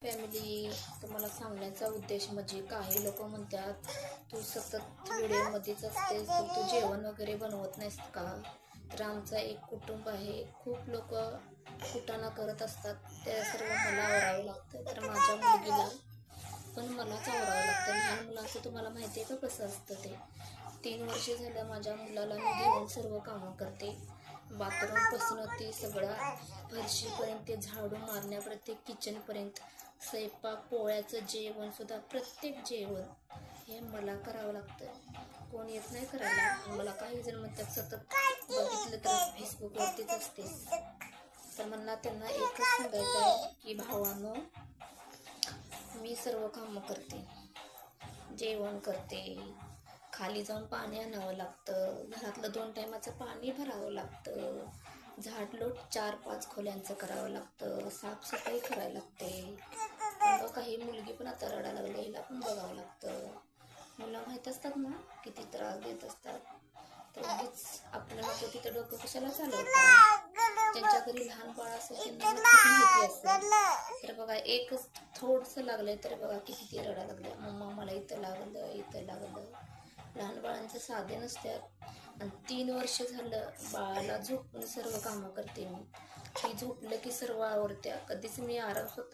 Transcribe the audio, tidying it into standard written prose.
Family, तुम्हाला सांगण्याचा उद्देश म्हणजे काही लोक म्हणतात तू सतत व्हिडिओमध्येच असतेस, तर तू जेवण वगैरे बनवत नाहीस का? तर आमचा एक कुटुंब आहे, खूप लोक कुटाणा करत असतात, ते सर्व मला आवरावं लागतं. तर माझ्या मुलगीला पण मलाच आवरावं लागतं. लहान मुलांचं तुम्हाला माहिती आहे का कसं असतं ते. 3 वर्ष झालं माझ्या मुलाला मी घेऊन सर्व कामं करते. बाथरूमपासून ते सगळा फरशीपर्यंत, ते झाडू मारण्यापर्यंत, ते किचनपर्यंत, स्वयंपाक, पोळ्याचं जेवण सुद्धा, प्रत्येक जेवण हे मला करावं लागतं. कोण येत नाही करायला. मला काही जण म्हणतात सतत बघितलं तर फेसबुकवरतीच असते. तर मला त्यांना एकच सांगायचं आहे की भावांनो, मी सर्व कामं करते, जेवण करते, खाली जाऊन पाणी आणावं लागतं, घरातलं 2 टायमाचं पाणी भरावं लागतं, झाडलोट 4-5 खोल्यांचं करावं लागतं, साफसफाई करायला लागते. मग काही मुलगी पण आता रडायला लागली, हिला पण बघावं लागतं. मुलं माहीत असतात ना किती त्रास देत असतात. तर उगीच आपलं नको तिथं डोकं कशाला चालवतात. ज्यांच्या घरी लहान बाळ असेल त्यांना नक्कीच माहिती असेल. तर बघा, एकच थोडंसं लागलंय तर बघा किती ती रडायला लागलं, मम्मा मला इथं लागलं, इथं लागलं. लहान बाळांचं साधे नसतात. आणि 3 वर्ष झालं बाळाला झोपून सर्व कामं करते मी. ती झोपलं की सर्व आवरत्या. कधीच मी आराम स्वतः